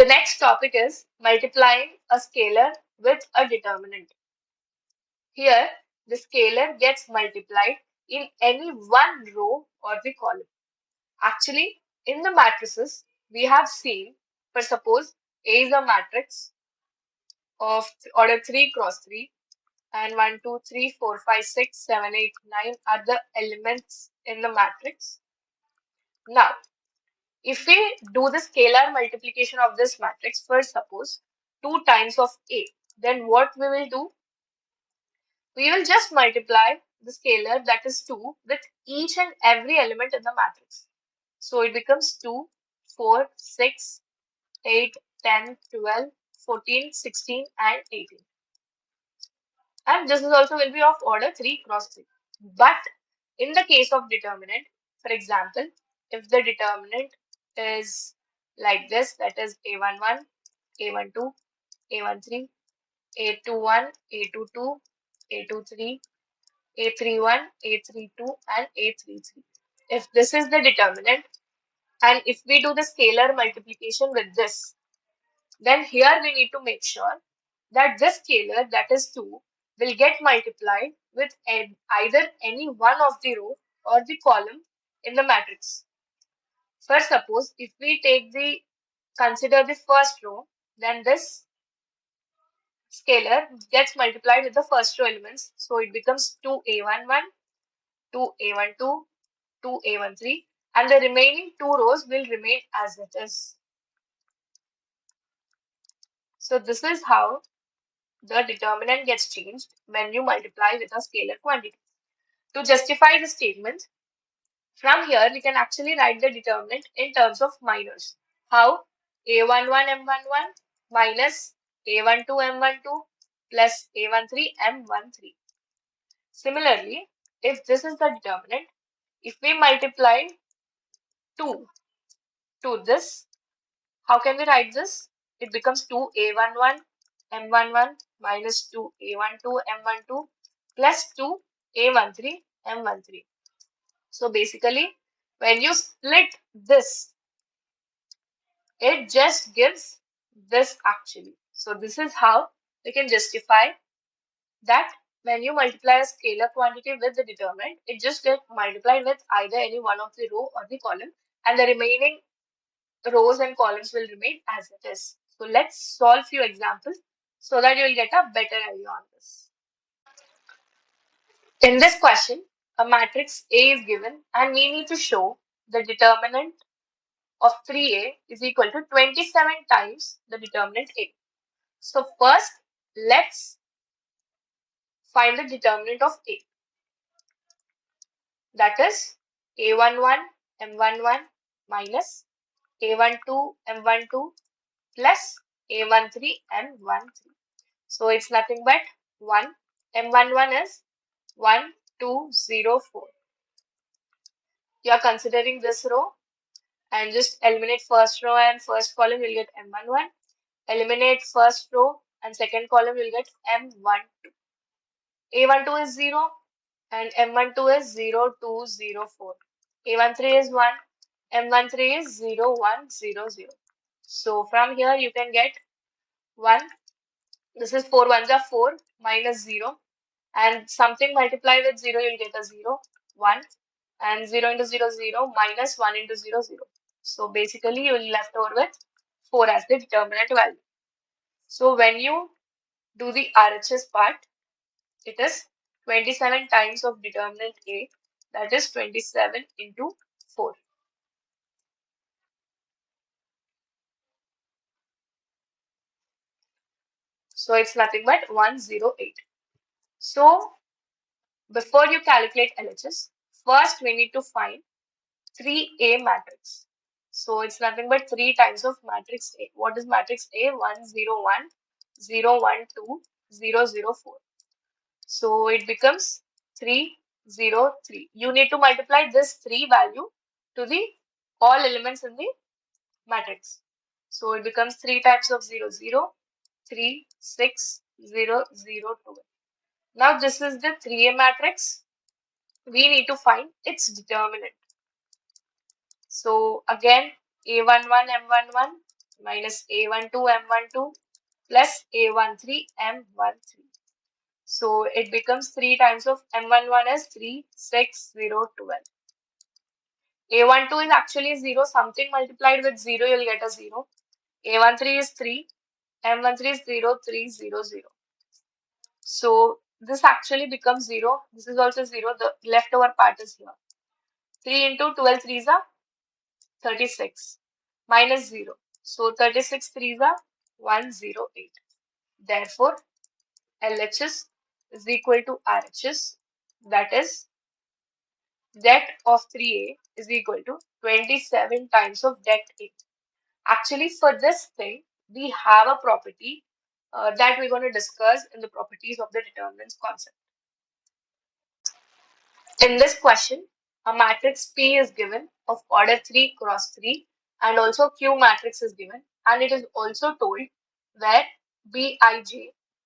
next topic is multiplying a scalar with a determinant. Here, the scalar gets multiplied in any one row or the column. Actually, in the matrices, we have seen, for suppose A is a matrix of order 3 cross 3, and 1, 2, 3, 4, 5, 6, 7, 8, 9 are the elements in the matrix. Now, if we do the scalar multiplication of this matrix for suppose 2 times of A, then what we will do? We will just multiply the scalar that is 2 with each and every element in the matrix. So it becomes 2, 4, 6, 8, 10, 12, 14, 16 and 18. And this is also will be of order 3 cross 3. But in the case of determinant, for example, if the determinant is like this, that is A11, A12, A13, A21, A22, A23, A31, A32 and A33. If this is the determinant and if we do the scalar multiplication with this, then here we need to make sure that this scalar, that is 2, will get multiplied with either any one of the row or the column in the matrix. For suppose if we consider the first row, then this scalar gets multiplied with the first row elements. So it becomes 2A11, 2A12, 2A13, and the remaining 2 rows will remain as it is. So this is how the determinant gets changed when you multiply with a scalar quantity. To justify the statement, from here we can actually write the determinant in terms of minors. How? A11 M11 minus A12 M12 plus A13 M13. Similarly, if this is the determinant, if we multiply 2 to this, how can we write this? It becomes 2A11 M11 minus 2A12 M12 plus 2A13 M13. So basically, when you split this, it just gives this actually. So this is how we can justify that when you multiply a scalar quantity with the determinant, it just gets multiplied with either any one of the row or the column, and the remaining rows and columns will remain as it is. So let's solve few examples so that you will get a better idea on this. In this question, a matrix A is given and we need to show the determinant of 3A is equal to 27 times the determinant A. So first, let's find the determinant of A. That is A11 M11 minus A12 M12 plus A13 M13. So it's nothing but 1. M11 is 1, 2, 0, 4. You are considering this row and just eliminate first row and first column, you'll get M11. Eliminate first row and second column, you'll get M12. A12 is 0 and M12 is 0, 2, 0, 4. A13 is 1, M13 is 0, 1, 0, 0. So from here you can get 1. This is 4 ones are 4 minus 0. And something multiplied with 0, you'll get a 0, 1. And 0 into 0, 0 minus 1 into 0, 0. So basically you will be left over with 4 as the determinant value. So when you do the RHS part, it is 27 times of determinant A, that is 27 into 4. So it's nothing but 108. So before you calculate LHS, first we need to find 3A matrix. So it's nothing but 3 times of matrix A. What is matrix A? 1, 0, 1, 0, 1, 2, 0, 0, 4. So it becomes 3, 0, 3. You need to multiply this 3 value to the all elements in the matrix. So it becomes 3 times of 0, 0, 3, 6, 0, 0, 2. Now this is the 3A matrix. We need to find its determinant. So again, A11, M11 minus A12 M12 plus A13 M13. So it becomes 3 times of M11 is 3, 6, 0, 12. A12 is actually 0. Something multiplied with 0, you'll get a 0. A13 is 3. M13 is 0, 3, 0, 0. So this actually becomes 0. This is also 0. The leftover part is here. 3 into 12 threes are 36 minus 0. So 36 threes are 108. Therefore, LHS is equal to RHS. That is, debt of 3A is equal to 27 times of debt A. Actually, for this thing, we have a property that we're going to discuss in the properties of the determinants concept. In this question, a matrix P is given of order 3 cross 3 and also Q matrix is given, and it is also told where Bij,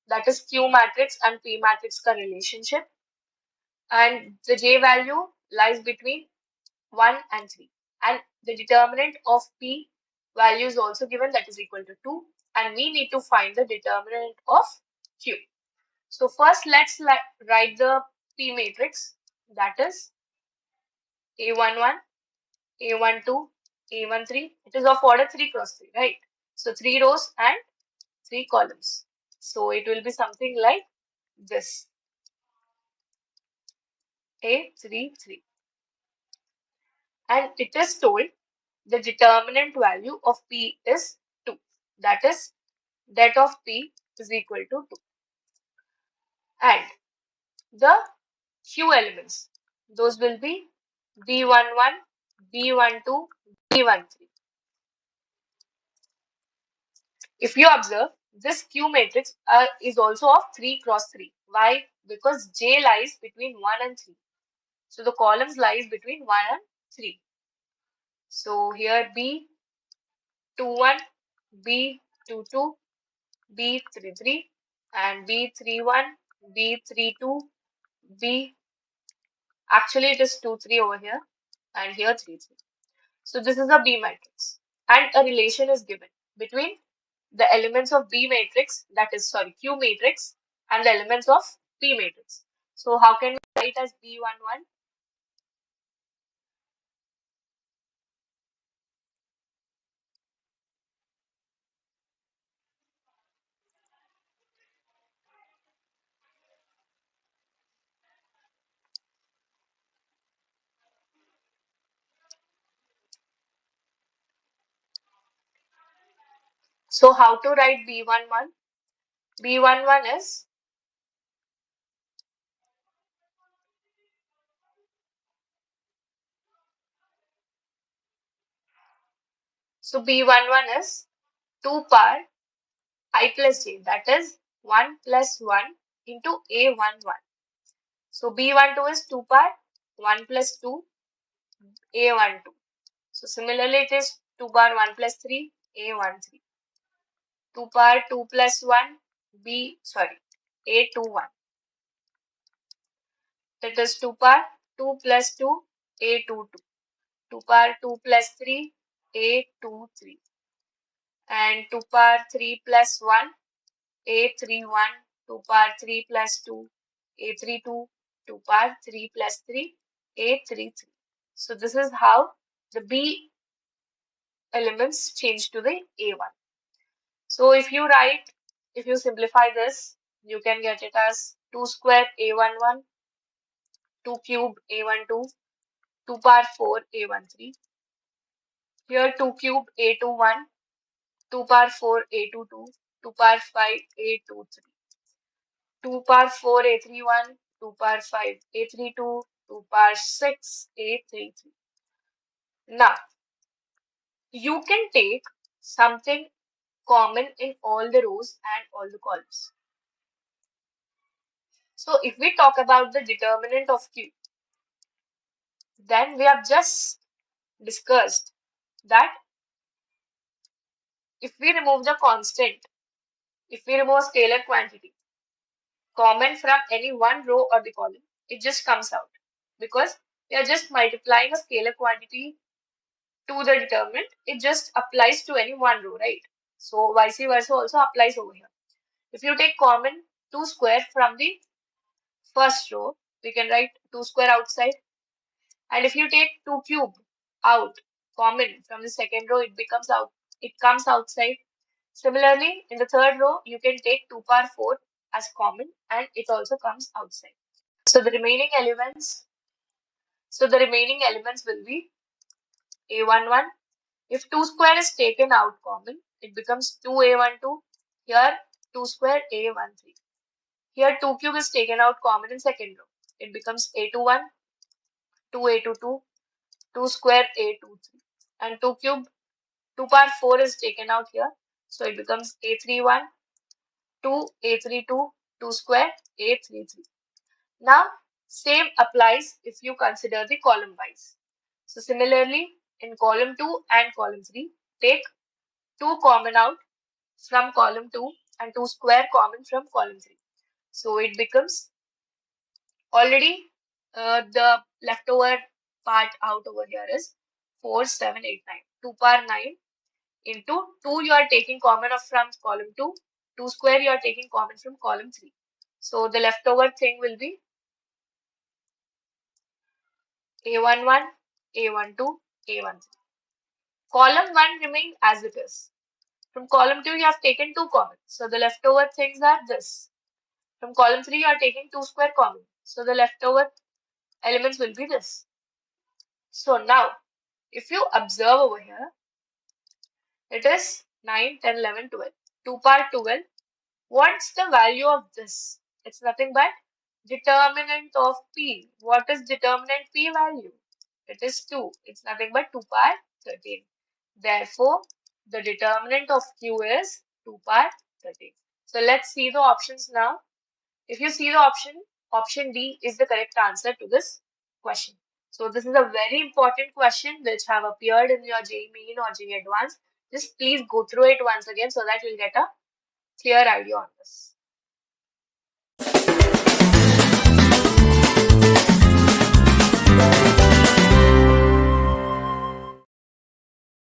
that is Q matrix and P matrix ka relationship, and the J value lies between 1 and 3, and the determinant of P value is also given, that is equal to 2, and we need to find the determinant of Q. So first let's write the P matrix, that is A11, A12, A13. It is of order 3 cross 3, right? So 3 rows and 3 columns. So it will be something like this. A33. And it is told the determinant value of P is 2. That is, that of P is equal to 2. And the Q elements, those will be B11, B12, B13. If you observe, this Q matrix is also of 3 cross 3. Why? Because J lies between 1 and 3. So the columns lies between 1 and 3. So here B21, B22, B33 and B31, B32, B, actually it is 2, 3 over here and here 3, 3. So this is a B matrix and a relation is given between the elements of B matrix, that is, sorry, Q matrix, and the elements of P matrix. So how can we write as B11? So how to write B11? B11 is B11 is 2 power I plus j, that is 1 plus 1 into A11. So B12 is 2 power 1 plus 2 A12. So similarly it is 2 power 1 plus 3 A13. 2 power 2 plus 1 A21. That is 2 power 2 plus 2 A22. 2 power 2 plus 3 A23. And 2 power 3 plus 1 A31. 2 power 3 plus 2 A32. 2 power 3 plus 3 A33. So this is how the B elements change to the A1. So if you simplify this, you can get it as 2 square A11, 2 cube A12, 2 power 4 A13. Here 2 cube A21, 2 power 4 A22, 2 power 5 A23, 2 power 4 A31, 2 power 5 A32, 2 power 6 A33. Now, you can take something common in all the rows and all the columns. So if we talk about the determinant of Q, then we have just discussed that if we remove the constant, if we remove a scalar quantity common from any one row or the column, it just comes out because we are just multiplying a scalar quantity to the determinant, it just applies to any one row, right? So vice versa also applies over here. If you take common 2 square from the first row, we can write 2 square outside. And if you take 2 cube out, common from the second row, it comes outside. Similarly, in the third row, you can take 2 power 4 as common and it also comes outside. So the remaining elements, will be A11. If 2 square is taken out common, it becomes 2A12. Here 2 square A13. Here 2 cube is taken out common in second row. It becomes A21, 2A22, 2 square A23. And 2 cube, 2 power 4 is taken out here. So it becomes A31, 2, A32, 2 square A33. Now, same applies if you consider the column wise. So similarly, in column 2 and column 3, take 2 common out from column 2 and 2 square common from column 3. So it becomes already the leftover part out over here is 4, 7, 8, 9. 2 power 9 into 2 you are taking common from column 2, 2 square you are taking common from column 3. So the leftover thing will be A11, A12, A13. Column 1 remains as it is. From column 2 you have taken 2 common. So the leftover things are this. From column 3 you are taking 2 square common. So the leftover elements will be this. So now if you observe over here, it is 9, 10, 11, 12. 2 power 12. What's the value of this? It's nothing but determinant of P. What is determinant P value? It is 2. It's nothing but 2 power 13. Therefore, the determinant of Q is 2 power 13. So let's see the options now. If you see the option D is the correct answer to this question. So this is a very important question which have appeared in your JEE Main or JEE Advanced. Just please go through it once again so that you'll get a clear idea on this.